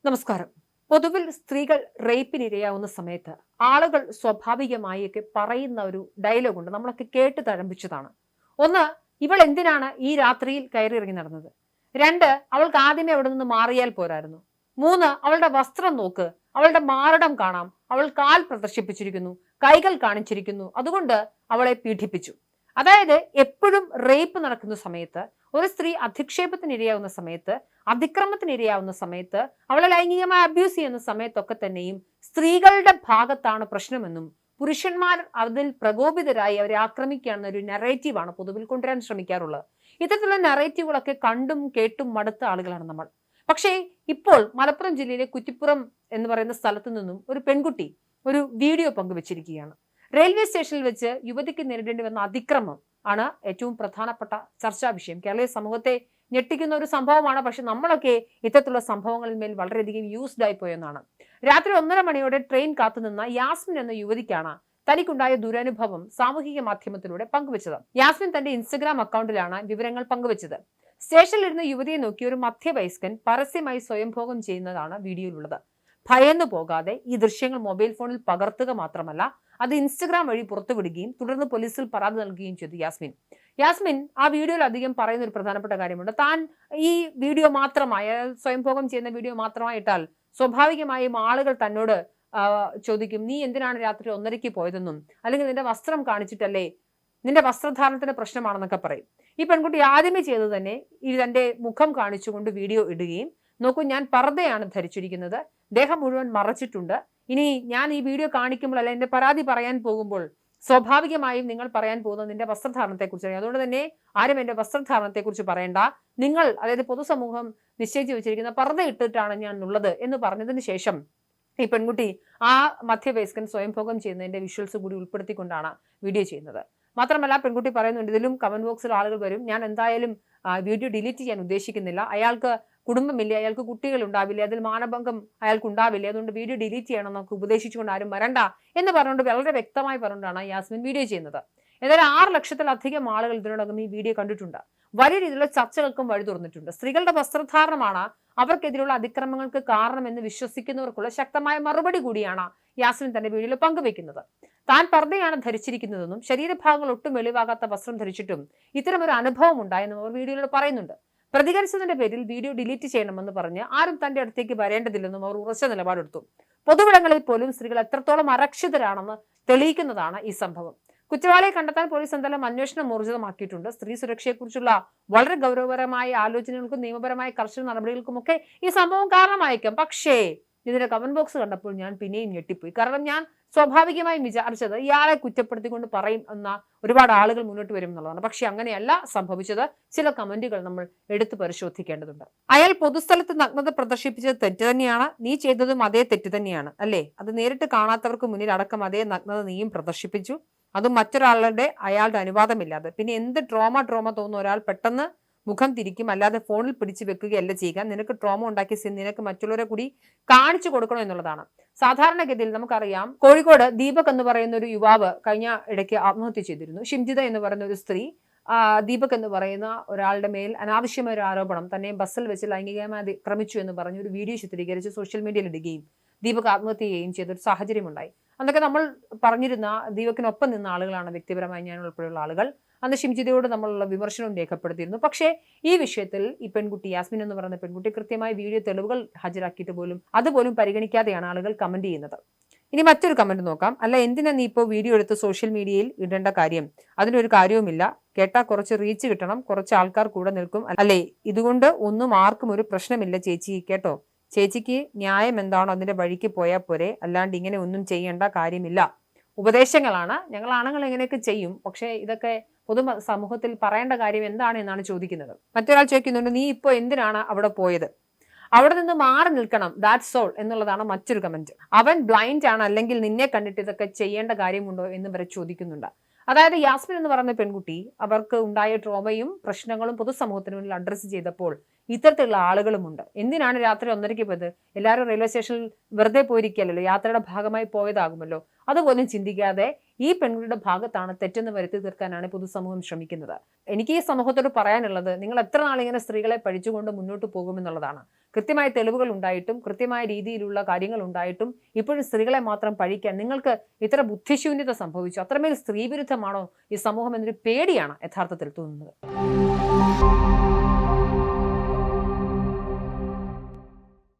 നമസ്കാരം. പൊതുവിൽ സ്ത്രീകൾ റേപ്പിനിരയാവുന്ന സമയത്ത് ആളുകൾ സ്വാഭാവികമായൊക്കെ പറയുന്ന ഒരു ഡയലോഗുണ്ട്, നമ്മളൊക്കെ കേട്ട് തഴമ്പിച്ചതാണ്. ഒന്ന്, ഇവൾ എന്തിനാണ് ഈ രാത്രിയിൽ കയറി ഇറങ്ങി നടന്നത്? രണ്ട്, അവൾക്ക് ആദ്യമേ അവിടെ നിന്ന് മാറിയാൽ പോരായിരുന്നു? മൂന്ന്, അവളുടെ വസ്ത്രം നോക്ക്, അവളുടെ മാറിടം കാണാം, അവൾ കാൽ പ്രദർശിപ്പിച്ചിരിക്കുന്നു, കൈകൾ കാണിച്ചിരിക്കുന്നു, അതുകൊണ്ട് അവളെ പീഡിപ്പിച്ചു. അതായത് എപ്പോഴും റേപ്പ് നടക്കുന്ന സമയത്ത്, ഒരു സ്ത്രീ അധിക്ഷേപത്തിനിരയാവുന്ന സമയത്ത്, അതിക്രമത്തിനിരയാവുന്ന സമയത്ത്, അവളെ ലൈംഗികമായി അബ്യൂസ് ചെയ്യുന്ന സമയത്തൊക്കെ തന്നെയും സ്ത്രീകളുടെ ഭാഗത്താണ് പ്രശ്നമെന്നും പുരുഷന്മാർ അതിൽ പ്രകോപിതരായി അവരെ ആക്രമിക്കുകയാണെന്ന ഒരു നെറേറ്റീവാണ് പൊതുവിൽ കൊണ്ടുവരാൻ ശ്രമിക്കാറുള്ളത്. ഇത്തരത്തിലുള്ള നെറേറ്റീവുകളൊക്കെ കണ്ടും കേട്ടും മടുത്ത ആളുകളാണ് നമ്മൾ. പക്ഷേ ഇപ്പോൾ മലപ്പുറം ജില്ലയിലെ കുറ്റിപ്പുറം എന്ന് പറയുന്ന സ്ഥലത്തു നിന്നും ഒരു പെൺകുട്ടി ഒരു വീഡിയോ പങ്കുവച്ചിരിക്കുകയാണ്. റെയിൽവേ സ്റ്റേഷനിൽ വെച്ച് യുവതിക്ക് നേരിടേണ്ടി വന്ന അതിക്രമം ആണ് ഏറ്റവും പ്രധാനപ്പെട്ട ചർച്ചാ വിഷയം. കേരളീയ സമൂഹത്തെ ഞെട്ടിക്കുന്ന ഒരു സംഭവമാണ്. പക്ഷെ നമ്മളൊക്കെ ഇത്തരത്തിലുള്ള സംഭവങ്ങളിൽ മേൽ വളരെയധികം യൂസ്ഡ് ആയി പോയെന്നാണ്. രാത്രി 1:30 മണിയോടെ ട്രെയിൻ കാത്തുനിന്ന യാസ്മിൻ എന്ന യുവതിക്കാണ് തനിക്കുണ്ടായ ദുരനുഭവം സാമൂഹിക മാധ്യമത്തിലൂടെ പങ്കുവച്ചത്. യാസ്മിൻ തന്റെ ഇൻസ്റ്റഗ്രാം അക്കൗണ്ടിലാണ് വിവരങ്ങൾ പങ്കുവച്ചത്. സ്റ്റേഷനിലിരുന്ന യുവതിയെ നോക്കി ഒരു മധ്യവയസ്കൻ പരസ്യമായി സ്വയംഭോഗം ചെയ്യുന്നതാണ് വീഡിയോയിലുള്ളത്. ഭയന്നു പോകാതെ ഈ ദൃശ്യങ്ങൾ മൊബൈൽ ഫോണിൽ പകർത്തുക മാത്രമല്ല, അത് ഇൻസ്റ്റഗ്രാം വഴി പുറത്തുവിടുകയും തുടർന്ന് പോലീസിൽ പരാതി നൽകുകയും ചെയ്തു യാസ്മിൻ ആ വീഡിയോയിൽ അധികം പറയുന്ന ഒരു പ്രധാനപ്പെട്ട കാര്യമുണ്ട്. താൻ ഈ വീഡിയോ മാത്രമായി, സ്വയംഭോഗം ചെയ്യുന്ന വീഡിയോ മാത്രമായിട്ടാൽ സ്വാഭാവികമായും ആളുകൾ തന്നോട് ചോദിക്കും, നീ എന്തിനാണ് രാത്രി 1:30 പോയതെന്നും, അല്ലെങ്കിൽ നിന്റെ വസ്ത്രം കാണിച്ചിട്ടല്ലേ, നിന്റെ വസ്ത്രധാരണത്തിന്റെ പ്രശ്നമാണെന്നൊക്കെ പറയും. ഈ പെൺകുട്ടി ആദ്യമേ ചെയ്തത് തന്നെ ഈ തന്റെ മുഖം കാണിച്ചുകൊണ്ട് വീഡിയോ ഇടുകയും, നോക്കൂ ഞാൻ പർദ്ദയാണ് ധരിച്ചിരിക്കുന്നത്, ദേഹം മുഴുവൻ മറച്ചിട്ടുണ്ട്, ഇനി ഞാൻ ഈ വീഡിയോ കാണിക്കുമ്പോൾ അല്ല എന്റെ പരാതി പറയാൻ പോകുമ്പോൾ സ്വാഭാവികമായും നിങ്ങൾ പറയാൻ പോകുന്നത് നിന്റെ വസ്ത്രധാരണത്തെക്കുറിച്ചാണ്. അതുകൊണ്ട് തന്നെ ആരും എന്റെ വസ്ത്രധാരണത്തെക്കുറിച്ച് പറയണ്ട, നിങ്ങൾ അതായത് പൊതുസമൂഹം നിശ്ചയിച്ചു വെച്ചിരിക്കുന്ന പർദ്ദ ഇട്ടിട്ടാണ് ഞാൻ ഉള്ളത് എന്ന് പറഞ്ഞതിന് ശേഷം ഈ പെൺകുട്ടി ആ മധ്യവയസ്കൻ സ്വയംഭോഗം ചെയ്യുന്നതിന്റെ വിഷ്വൽസ് കൂടി ഉൾപ്പെടുത്തിക്കൊണ്ടാണ് വീഡിയോ ചെയ്യുന്നത്. മാത്രമല്ല പെൺകുട്ടി പറയുന്നുണ്ട്, ഇതിലും കമന്റ് ബോക്സിൽ ആളുകൾ വരും, ഞാൻ എന്തായാലും വീഡിയോ ഡിലീറ്റ് ചെയ്യാൻ ഉദ്ദേശിക്കുന്നില്ല, അയാൾക്ക് കുടുംബമില്ല, അയാൾക്ക് കുട്ടികൾ ഉണ്ടാവില്ല, അതിൽ മാനഭംഗം അയാൾക്ക് ഉണ്ടാവില്ല, അതുകൊണ്ട് വീഡിയോ ഡിലീറ്റ് ചെയ്യണം, നമുക്ക് ഉപദേശിച്ചുകൊണ്ട് ആരും വരണ്ട എന്ന് പറഞ്ഞുകൊണ്ട് വളരെ വ്യക്തമായി പറഞ്ഞുകൊണ്ടാണ് യാസ്മിൻ വീഡിയോ ചെയ്യുന്നത്. ഏതായാലും 6 ലക്ഷത്തിലധികം ആളുകൾ ഇതിനോടകം ഈ വീഡിയോ കണ്ടിട്ടുണ്ട്. വലിയ രീതിയിലുള്ള ചർച്ചകൾക്കും വഴി തുറന്നിട്ടുണ്ട്. സ്ത്രീകളുടെ വസ്ത്രധാരണമാണ് അവർക്കെതിരെയുള്ള അതിക്രമങ്ങൾക്ക് കാരണമെന്ന് വിശ്വസിക്കുന്നവർക്കുള്ള ശക്തമായ മറുപടി കൂടിയാണ് യാസ്മിൻ തന്റെ വീഡിയോയിൽ പങ്കുവെക്കുന്നത്. താൻ പർദ്ദയാണ് ധരിച്ചിരിക്കുന്നതെന്നും ശരീരഭാഗങ്ങൾ ഒട്ടും വെളിവാകാത്ത വസ്ത്രം ധരിച്ചിട്ടും ഇത്തരമൊരു അനുഭവം ഉണ്ടായെന്നും അവർ വീഡിയോയിൽ പറയുന്നുണ്ട്. പ്രതികരിച്ചതിന്റെ പേരിൽ വീഡിയോ ഡിലീറ്റ് ചെയ്യണമെന്ന് പറഞ്ഞ് ആരും തന്റെ അടുത്തേക്ക് വരേണ്ടതില്ലെന്നും അവർ ഉറച്ച നിലപാടെടുത്തു. പൊതുവിടങ്ങളിൽ പോലും സ്ത്രീകൾ എത്രത്തോളം അരക്ഷിതരാണെന്ന് തെളിയിക്കുന്നതാണ് ഈ സംഭവം. കുറ്റവാളിയെ കണ്ടെത്താൻ പോലീസ് എന്തായാലും അന്വേഷണം ഊർജിതമാക്കിയിട്ടുണ്ട്. സ്ത്രീ സുരക്ഷയെക്കുറിച്ചുള്ള വളരെ ഗൗരവപരമായ ആലോചനകൾക്കും നിയമപരമായ കർശന നടപടികൾക്കുമൊക്കെ ഈ സംഭവം കാരണമായേക്കാം. പക്ഷേ ഇതിന്റെ കമന്റ് ബോക്സ് കണ്ടപ്പോൾ ഞാൻ പിന്നെയും ഞെട്ടിപ്പോയി. കാരണം ഞാൻ സ്വാഭാവികമായും വിചാരിച്ചത് ഇയാളെ കുറ്റപ്പെടുത്തിക്കൊണ്ട് പറയും എന്ന ഒരുപാട് ആളുകൾ മുന്നോട്ട് വരും എന്നുള്ളതാണ്. പക്ഷെ അങ്ങനെയല്ല സംഭവിച്ചത്. ചില കമന്റുകൾ നമ്മൾ എടുത്തു പരിശോധിക്കേണ്ടതുണ്ട്. അയാൾ പൊതുസ്ഥലത്ത് നഗ്നത പ്രദർശിപ്പിച്ചത് തെറ്റ് തന്നെയാണ്, നീ ചെയ്തതും അതേ തെറ്റ് തന്നെയാണ് അല്ലേ? അത് നേരിട്ട് കാണാത്തവർക്ക് മുന്നിൽ അടക്കം അതേ നഗ്നത നീയും പ്രദർശിപ്പിച്ചു, അതും മറ്റൊരാളുടെ അയാളുടെ അനുവാദമില്ലാതെ. പിന്നെ എന്ത് ട്രോമ തോന്നുന്ന ഒരാൾ പെട്ടെന്ന് മുഖം തിരിക്കും, അല്ലാതെ ഫോണിൽ പിടിച്ചു വെക്കുകയല്ല ചെയ്യുക. നിനക്ക് ട്രോമ ഉണ്ടാക്കിയ സ്ഥിതി നിനക്ക് മറ്റുള്ളവരെ കൂടി കാണിച്ചു കൊടുക്കണം എന്നുള്ളതാണ്. സാധാരണഗതിയിൽ നമുക്കറിയാം, കോഴിക്കോട് ദീപക് എന്ന് പറയുന്ന ഒരു യുവാവ് കഴിഞ്ഞ ഇടയ്ക്ക് ആത്മഹത്യ ചെയ്തിരുന്നു. ഷിംജിത എന്ന് പറയുന്ന ഒരു സ്ത്രീ ദീപക് എന്ന് പറയുന്ന ഒരാളുടെ മേൽ അനാവശ്യമായ ഒരു ആരോപണം, തന്നെ ബസ്സിൽ വെച്ച് ലൈംഗികമായി അതിക്രമിച്ചു എന്ന് പറഞ്ഞ് ഒരു വീഡിയോ ചിത്രീകരിച്ച് സോഷ്യൽ മീഡിയയിൽ ഇടുകയും ദീപക് ആത്മഹത്യ ചെയ്യുകയും ചെയ്തൊരു സാഹചര്യം ഉണ്ടായി. അന്നൊക്കെ നമ്മൾ പറഞ്ഞിരുന്ന ദീപകിനൊപ്പം നിന്ന ആളുകളാണ് വ്യക്തിപരമായി ഞാൻ ഉൾപ്പെടെയുള്ള ആളുകൾ. അന്ന് ഷിംജിതയോട് നമ്മളുള്ള വിമർശനവും രേഖപ്പെടുത്തിയിരുന്നു. പക്ഷേ ഈ വിഷയത്തിൽ ഈ പെൺകുട്ടി യാസ്മിൻ എന്ന് പറയുന്ന പെൺകുട്ടി കൃത്യമായ വീഡിയോ തെളിവുകൾ ഹാജരാക്കിയിട്ട് പോലും അതുപോലും പരിഗണിക്കാതെയാണ് ആളുകൾ കമന്റ് ചെയ്യുന്നത്. ഇനി മറ്റൊരു കമന്റ് നോക്കാം. അല്ല, എന്തിനാ നീ ഇപ്പോൾ വീഡിയോ എടുത്ത് സോഷ്യൽ മീഡിയയിൽ ഇടേണ്ട കാര്യം? അതിനൊരു കാര്യവുമില്ല, കേട്ടാ കുറച്ച് റീച്ച് കിട്ടണം, കുറച്ച് ആൾക്കാർ കൂടെ നിൽക്കും അല്ലേ? ഇതുകൊണ്ട് ഒന്നും ആർക്കും ഒരു പ്രശ്നമില്ല ചേച്ചി, കേട്ടോ. ചേച്ചിക്ക് ന്യായം എന്താണോ അതിന്റെ വഴിക്ക് പോയാൽ പോരെ, അല്ലാണ്ട് ഇങ്ങനെ ഒന്നും ചെയ്യേണ്ട കാര്യമില്ല. ഉപദേശങ്ങളാണ്, ഞങ്ങൾ ആണുങ്ങൾ എങ്ങനെയൊക്കെ ചെയ്യും, പക്ഷേ ഇതൊക്കെ പൊതു സമൂഹത്തിൽ പറയേണ്ട കാര്യം എന്താണ് എന്നാണ് ചോദിക്കുന്നത്. മറ്റൊരാൾ ചോദിക്കുന്നുണ്ട്, നീ ഇപ്പോൾ എന്തിനാണ് അവിടെ പോയത്? അവിടെ നിന്ന് മാറി നിൽക്കണം, ദാറ്റ്സ് ഓൾ എന്നുള്ളതാണ് മറ്റൊരു കമന്റ്. അവൻ ബ്ലൈൻഡ് ആണ്, അല്ലെങ്കിൽ നിന്നെ കണ്ടിട്ട് ഇതൊക്കെ ചെയ്യേണ്ട കാര്യമുണ്ടോ എന്ന് വരെ ചോദിക്കുന്നുണ്ട്. അതായത് യാസ്മിൻ എന്ന് പറയുന്ന പെൺകുട്ടി അവർക്ക് ഉണ്ടായ ട്രോമയും പ്രശ്നങ്ങളും പൊതുസമൂഹത്തിന് മുന്നിൽ അഡ്രസ്സ് ചെയ്തപ്പോൾ ഇത്തരത്തിലുള്ള ആളുകളുമുണ്ട്. എന്തിനാണ് രാത്രി 1:30 പോയത്? എല്ലാവരും റെയിൽവേ സ്റ്റേഷനിൽ വെറുതെ പോയിരിക്കല്ലോ, യാത്രയുടെ ഭാഗമായി പോയതാകുമല്ലോ. അതുപോലും ചിന്തിക്കാതെ ഈ പെൺകുട്ടിയുടെ ഭാഗത്താണ് തെറ്റെന്ന് വരുത്തി തീർക്കാനാണ് പൊതുസമൂഹം ശ്രമിക്കുന്നത്. എനിക്ക് ഈ സമൂഹത്തോട് പറയാനുള്ളത്, നിങ്ങൾ എത്ര നാളിങ്ങനെ സ്ത്രീകളെ പഴിച്ചുകൊണ്ട് മുന്നോട്ട് പോകുമെന്നുള്ളതാണ്. കൃത്യമായ തെളിവുകൾ ഉണ്ടായിട്ടും കൃത്യമായ രീതിയിലുള്ള കാര്യങ്ങൾ ഉണ്ടായിട്ടും ഇപ്പോഴും സ്ത്രീകളെ മാത്രം പഴിക്കാൻ നിങ്ങൾക്ക് ഇത്ര ബുദ്ധിശൂന്യത സംഭവിച്ചു? അത്രമേൽ സ്ത്രീവിരുദ്ധമാണോ ഈ സമൂഹം എന്നൊരു പേടിയാണ് യഥാർത്ഥത്തിൽ തോന്നുന്നത്.